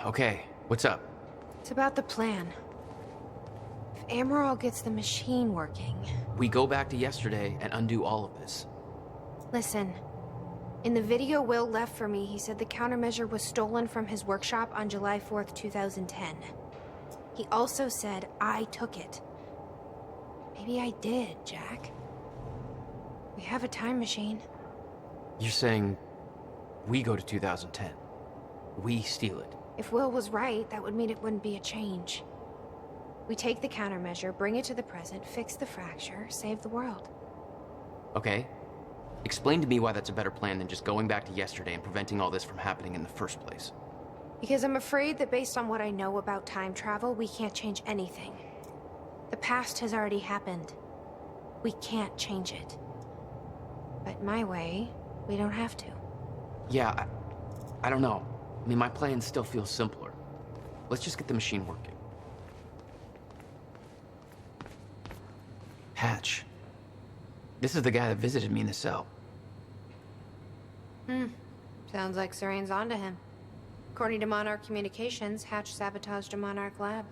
Okay, what's up? It's about the plan. If Amaral gets the machine working... We go back to yesterday and undo all of this. Listen. In the video Will left for me, he said the countermeasure was stolen from his workshop on July 4th, 2010. He also said I took it. Maybe I did, Jack. We have a time machine. You're saying we go to 2010. We steal it. If Will was right, that would mean it wouldn't be a change. We take the countermeasure, bring it to the present, fix the fracture, save the world. Okay. Explain to me why that's a better plan than just going back to yesterday and preventing all this from happening in the first place. Because I'm afraid that based on what I know about time travel, we can't change anything. The past has already happened. We can't change it. But my way, we don't have to. Yeah, I don't know. I mean, my plan still feels simpler. Let's just get the machine working. Hatch. This is the guy that visited me in the cell. Sounds like Serene's onto him. According to Monarch Communications, Hatch sabotaged a Monarch lab.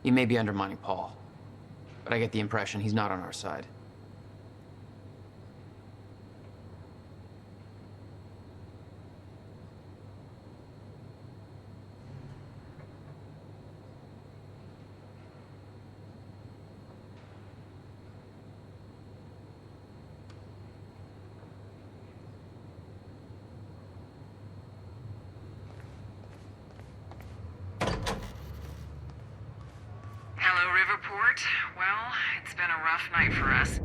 He may be undermining Paul, but I get the impression he's not on our side. Well, it's been a rough night for us.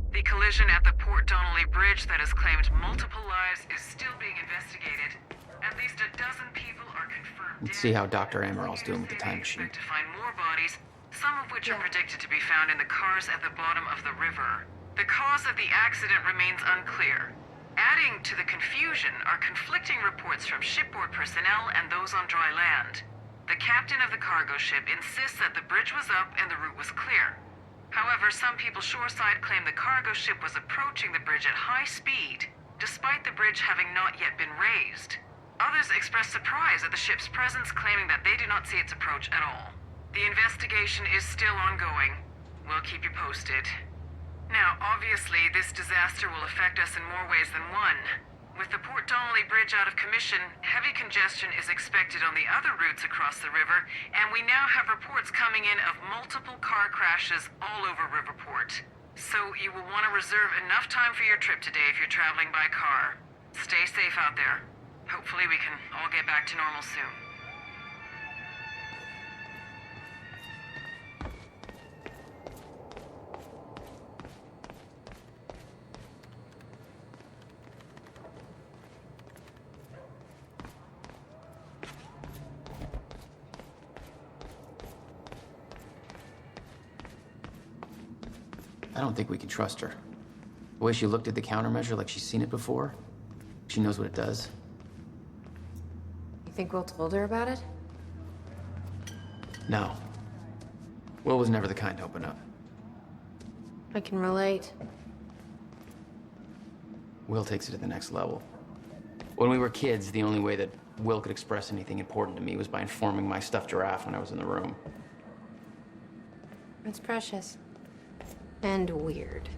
The collision at the Port Donnelly Bridge that has claimed multiple lives is still being investigated. At least a dozen people are confirmed dead. Let's see how Dr. Amaral's doing with the time machine. To find more bodies, some of which are predicted to be found in the cars at the bottom of the river. The cause of the accident remains unclear. Adding to the confusion are conflicting reports from shipboard personnel and those on dry land. The captain of the cargo ship insists that the bridge was up and the route was clear. However, some people shoreside claim the cargo ship was approaching the bridge at high speed, despite the bridge having not yet been raised. Others express surprise at the ship's presence, claiming that they do not see its approach at all. The investigation is still ongoing. We'll keep you posted. Now, obviously, this disaster will affect us in more ways than one. With the Port Donnelly Bridge out of commission, heavy congestion is expected on the other routes across the river, and we now have reports coming in of multiple car crashes all over Riverport. So you will want to reserve enough time for your trip today if you're traveling by car. Stay safe out there. Hopefully we can all get back to normal soon. I don't think we can trust her. The way she looked at the countermeasure like she's seen it before, she knows what it does. You think Will told her about it? No. Will was never the kind to open up. I can relate. Will takes it to the next level. When we were kids, the only way that Will could express anything important to me was by informing my stuffed giraffe when I was in the room. It's precious. And weird.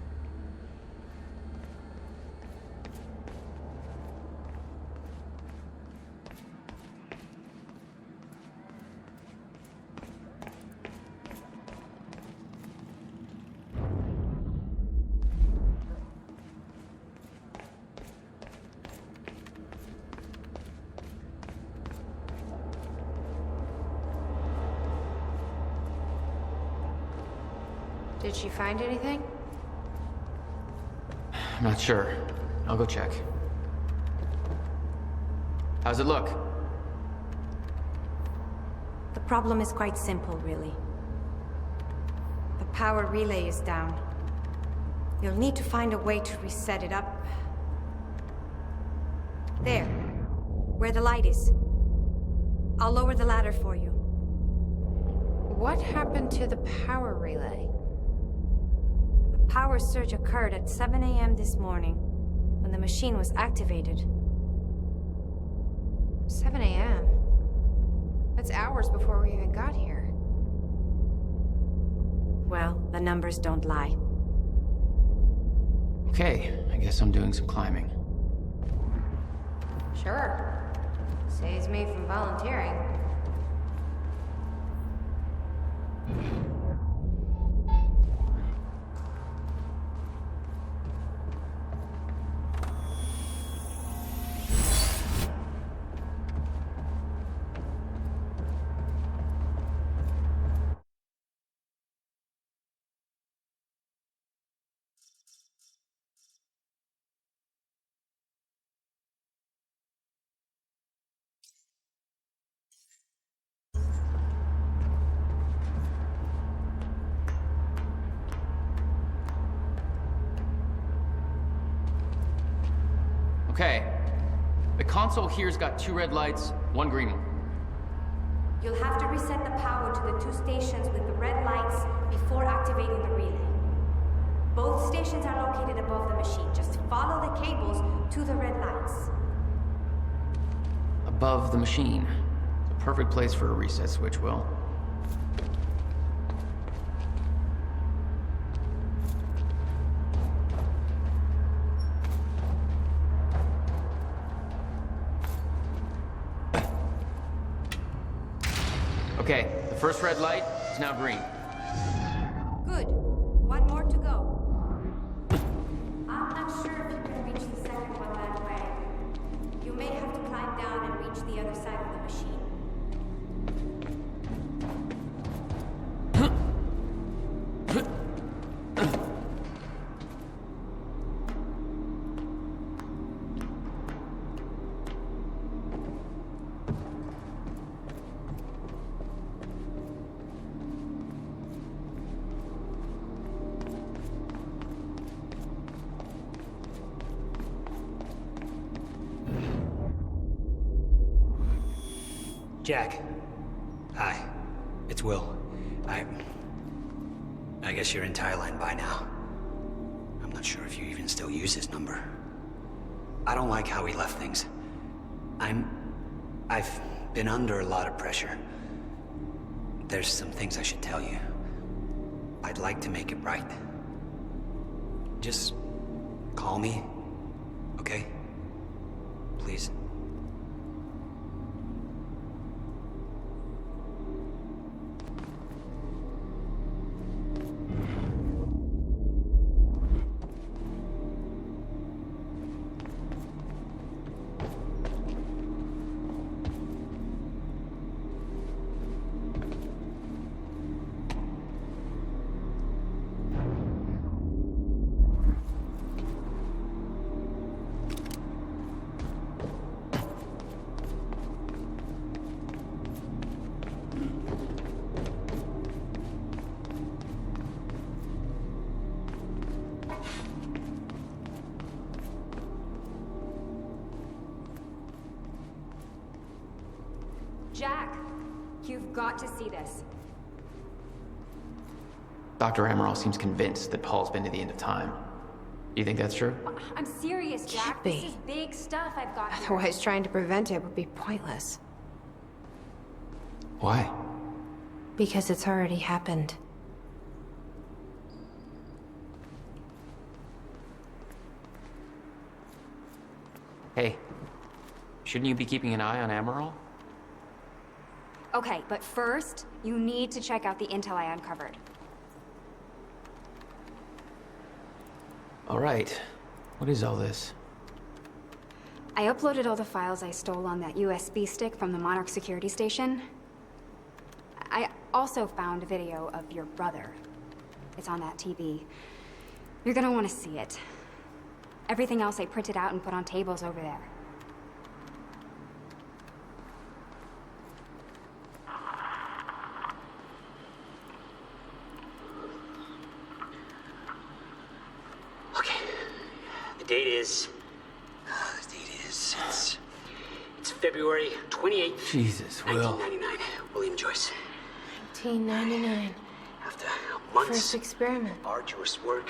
Did she find anything? I'm not sure. I'll go check. How's it look? The problem is quite simple, really. The power relay is down. You'll need to find a way to reset it up. There, where the light is. I'll lower the ladder for you. What happened to the power relay? A power surge occurred at 7 a.m. this morning, when the machine was activated. 7 a.m.? That's hours before we even got here. Well, the numbers don't lie. Okay, I guess I'm doing some climbing. Sure. Saves me from volunteering. Okay. The console here's got 2 red lights, 1 green one. You'll have to reset the power to the 2 stations with the red lights before activating the relay. Both stations are located above the machine. Just follow the cables to the red lights. Above the machine. It's a perfect place for a reset switch, Will. Okay, the first red light is now green. Good. 1 more to go. I'm not sure if you can reach the second one that way. You may have to climb down and reach the other side of the machine. Jack. Hi. It's Will. I guess you're in Thailand by now. I'm not sure if you even still use his number. I don't like how he left things. I've been under a lot of pressure. There's some things I should tell you. I'd like to make it right. Just call me, okay? Please. Jack, you've got to see this. Dr. Amaral seems convinced that Paul's been to the end of time. Do you think that's true? I'm serious, Jack. Can't be. This is big stuff I've got here. Otherwise, trying to prevent it would be pointless. Why? Because it's already happened. Hey, shouldn't you be keeping an eye on Amaral? Okay, but first, you need to check out the intel I uncovered. All right. What is all this? I uploaded all the files I stole on that USB stick from the Monarch security station. I also found a video of your brother. It's on that TV. You're gonna want to see it. Everything else I printed out and put on tables over there. Okay. The date is... It's February 28th, Jesus, Will. 1999. William Joyce. 1999. After months First experiment. of arduous work,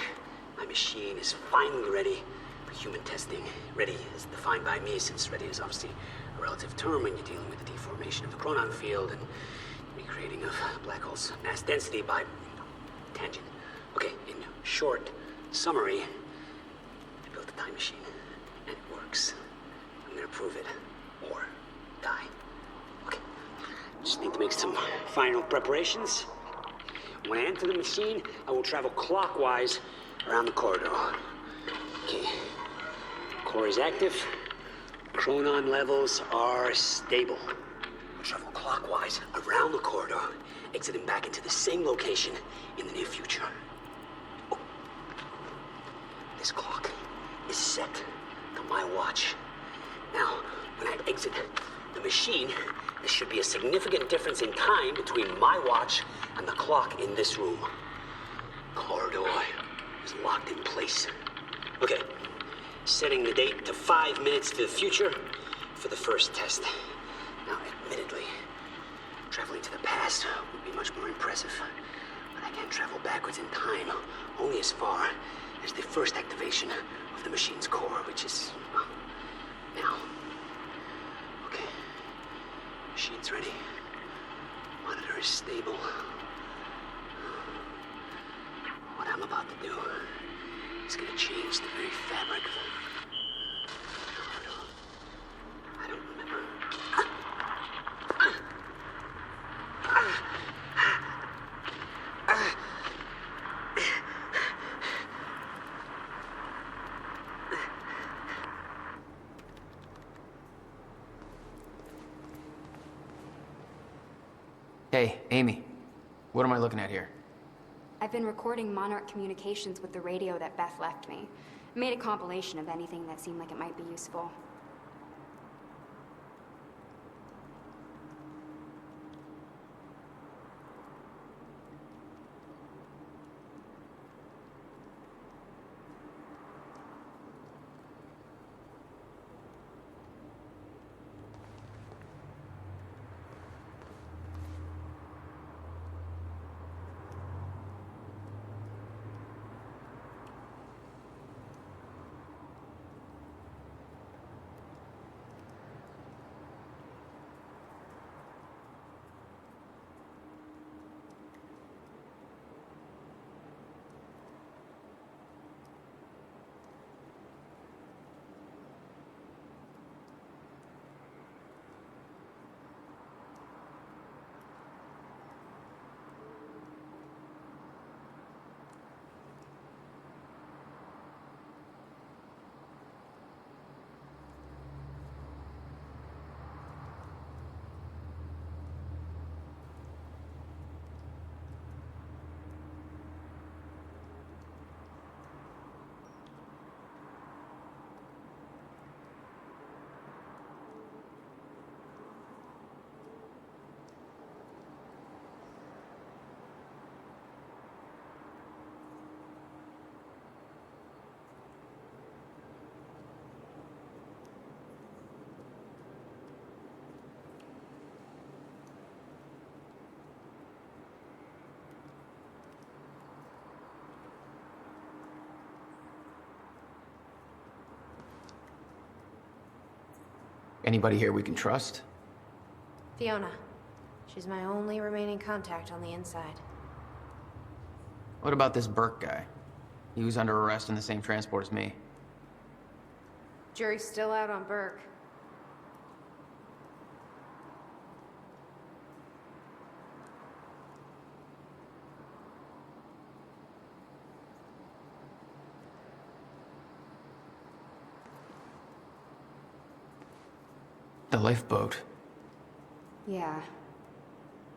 my machine is finally ready for human testing. Ready is defined by me, since ready is obviously a relative term when you're dealing with the deformation of the chronon field and recreating of black hole's mass density by tangent. Okay, in short summary, I built a time machine, and it works. I'm gonna prove it, or die. Okay, just need to make some final preparations. When I enter the machine, I will travel clockwise around the corridor. Okay, core is active. Chronon levels are stable. I'll travel clockwise around the corridor, exiting back into the same location in the near future. Oh. This clock is set to my watch. Now, when I exit the machine, there should be a significant difference in time between my watch and the clock in this room. Corridor is locked in place. Okay, setting the date to 5 minutes to the future for the first test. Now, admittedly, traveling to the past would be much more impressive, but I can travel backwards in time only as far as the first activation of the machine's core, which is, well, now. Okay, machine's ready. Monitor is stable. What I'm about to do is gonna change the very fabric of I don't remember. Hey, Amy. What am I looking at here? I've been recording Monarch communications with the radio that Beth left me. I made a compilation of anything that seemed like it might be useful. Anybody here we can trust? Fiona. She's my only remaining contact on the inside. What about this Burke guy? He was under arrest in the same transport as me. Jury's still out on Burke. The lifeboat. Yeah.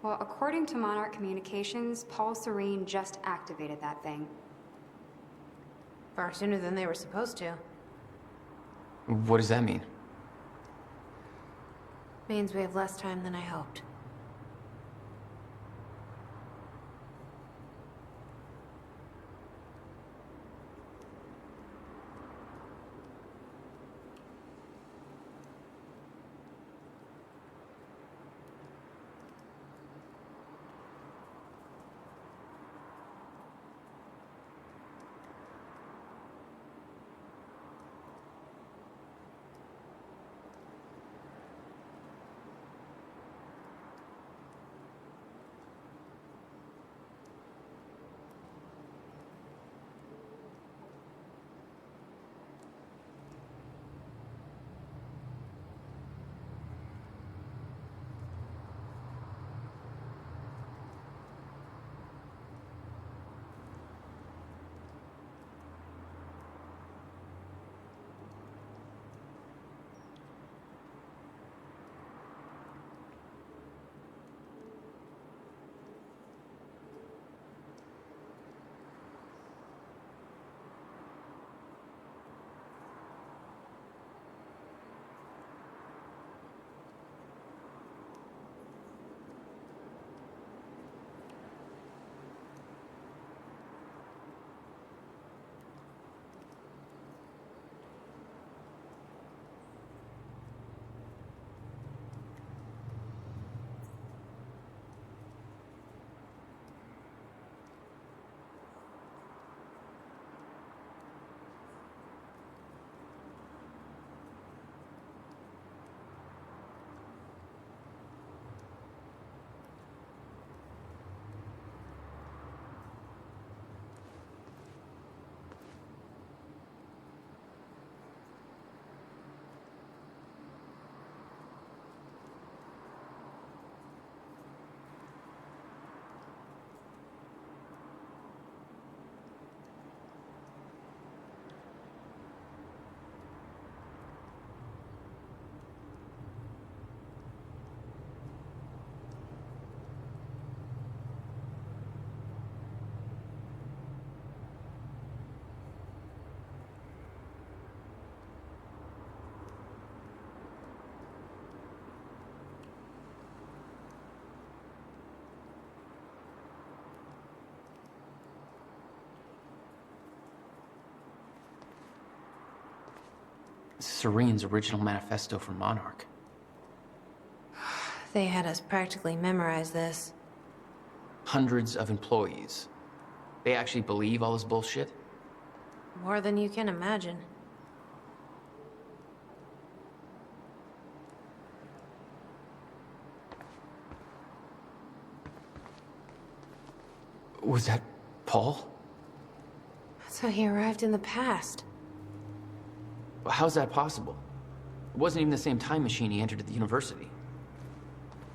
Well, according to Monarch Communications, Paul Serene just activated that thing. Far sooner than they were supposed to. What does that mean? Means we have less time than I hoped. Serene's original manifesto for Monarch. They had us practically memorize this. Hundreds of employees. They actually believe all this bullshit? More than you can imagine. Was that Paul? That's how he arrived in the past. How's that possible? It wasn't even the same time machine he entered at the university.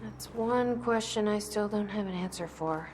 That's one question I still don't have an answer for.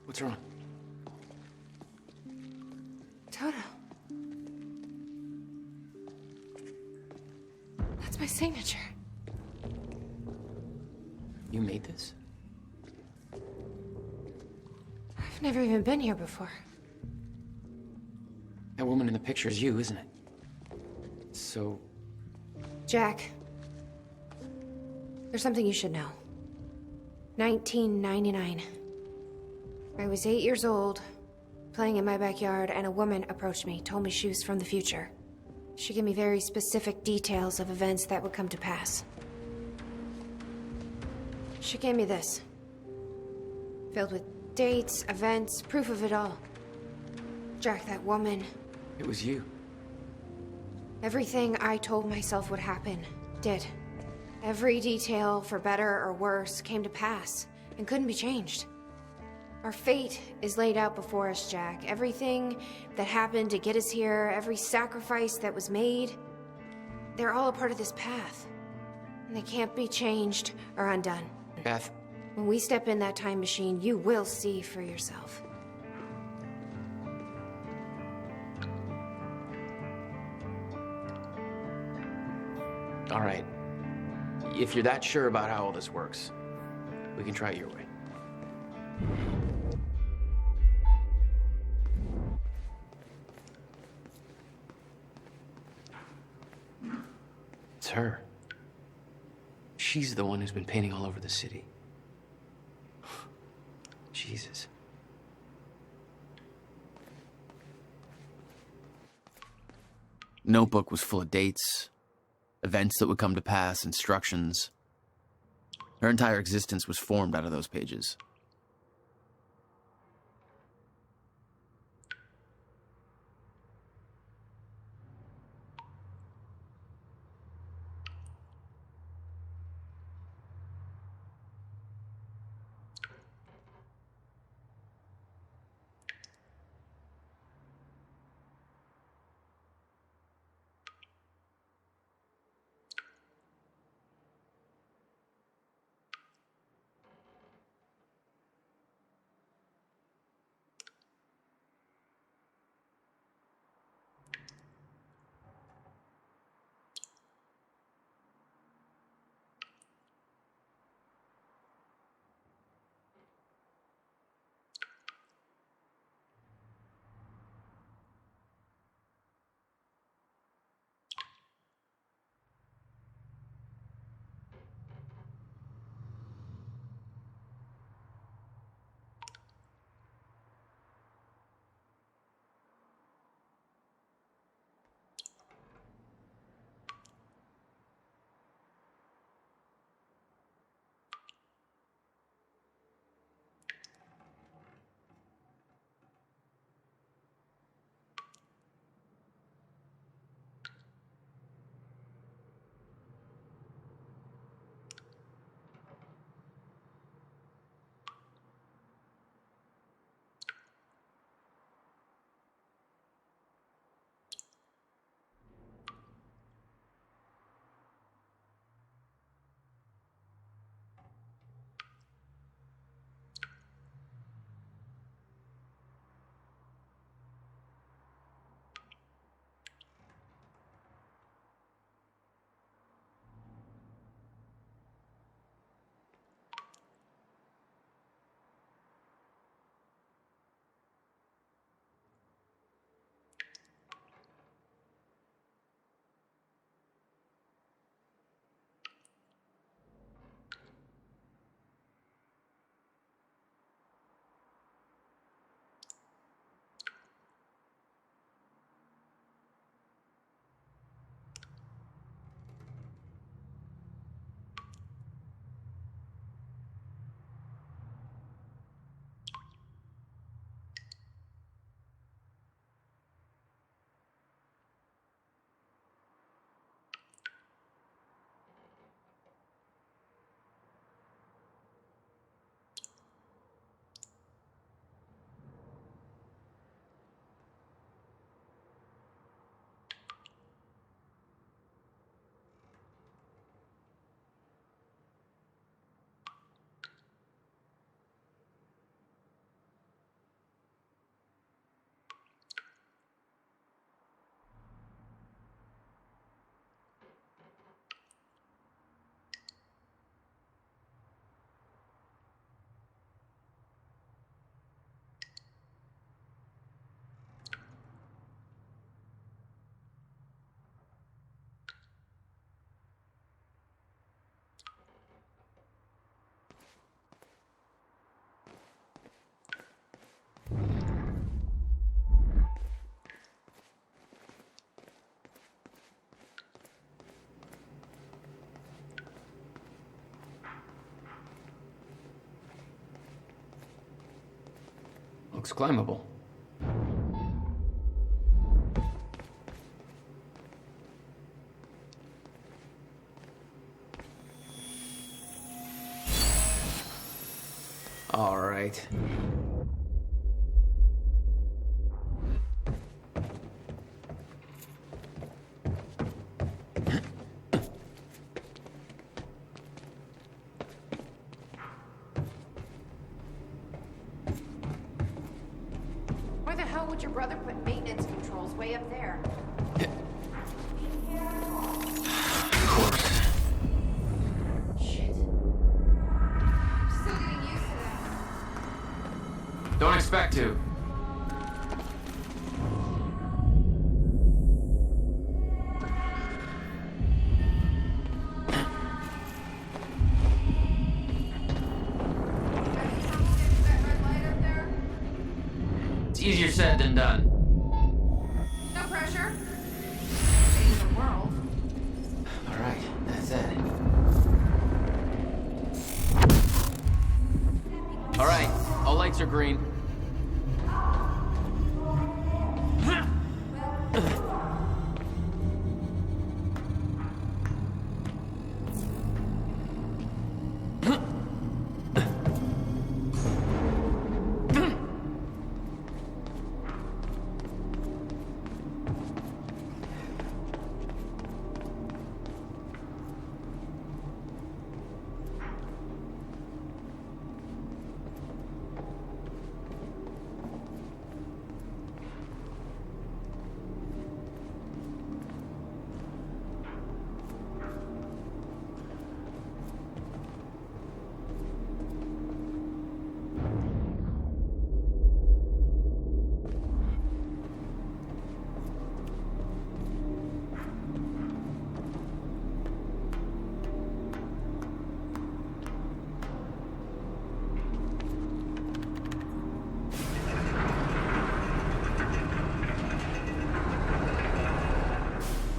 What's wrong? Toto. That's my signature. You made this? I've never even been here before. That woman in the picture is you, isn't it? So, Jack. There's something you should know. 1999. I was 8 years old, playing in my backyard, and a woman approached me, told me she was from the future. She gave me very specific details of events that would come to pass. She gave me this. Filled with dates, events, proof of it all. Jack, that woman, it was you. everything I told myself would happen, did. Every detail, for better or worse, came to pass, and couldn't be changed. Our fate is laid out before us, Jack. Everything that happened to get us here, every sacrifice that was made, they're all a part of this path. And they can't be changed or undone. Beth, When we step in that time machine, you will see for yourself. all right. If you're that sure about how all this works, we can try it your way. It's her. She's the one who's been painting all over the city. Jesus. Notebook was full of dates, events that would come to pass, instructions. Her entire existence was formed out of those pages. Looks climbable. All right. Why the hell would your brother put maintenance controls way up there? Of course. Shit. Still getting used to that. Don't expect to. It's easier said than done. No pressure. Save the world. All right, that's it. All right, all lights are green.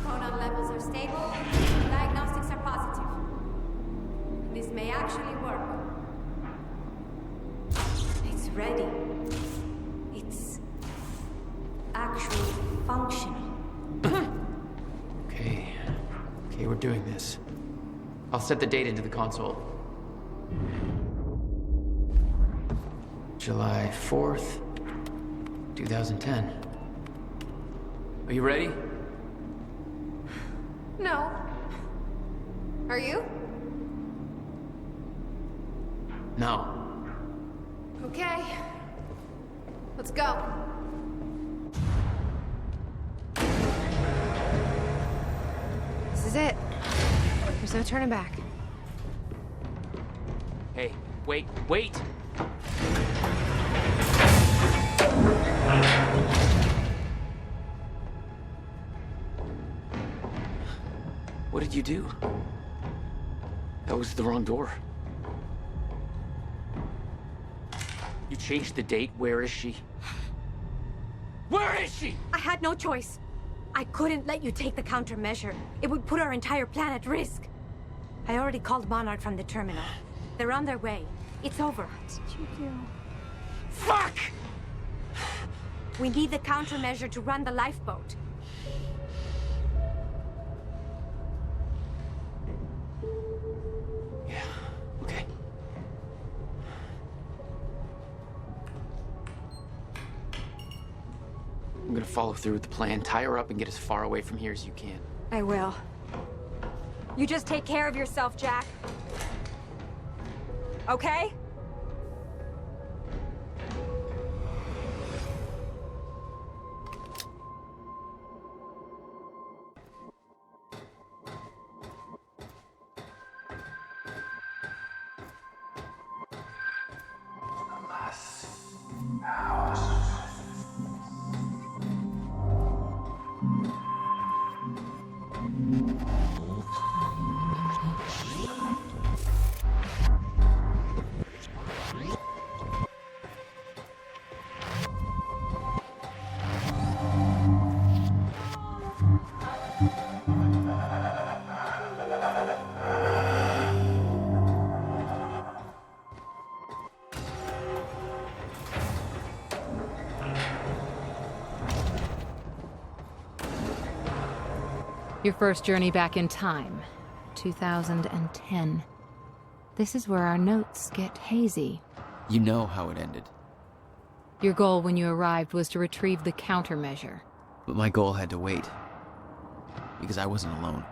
Chronon levels are stable. Diagnostics are positive. This may actually work. It's ready. It's actually functional. Okay. Okay, we're doing this. I'll set the date into the console. July 4th, 2010. Are you ready? No. Are you? No. Okay. Let's go. This is it. There's no turning back. Hey, wait, wait! What did you do? That was the wrong door. You changed the date. Where is she? Where is she? I had no choice. I couldn't let you take the countermeasure. It would put our entire plan at risk. I already called Monarch from the terminal. They're on their way. It's over. What did you do? Fuck! We need the countermeasure to run the lifeboat. Yeah, okay. I'm gonna follow through with the plan. Tie her up and get as far away from here as you can. I will. You just take care of yourself, Jack. Okay? Your first journey back in time, 2010. This is where our notes get hazy. You know how it ended. Your goal when you arrived was to retrieve the countermeasure. But my goal had to wait. Because I wasn't alone.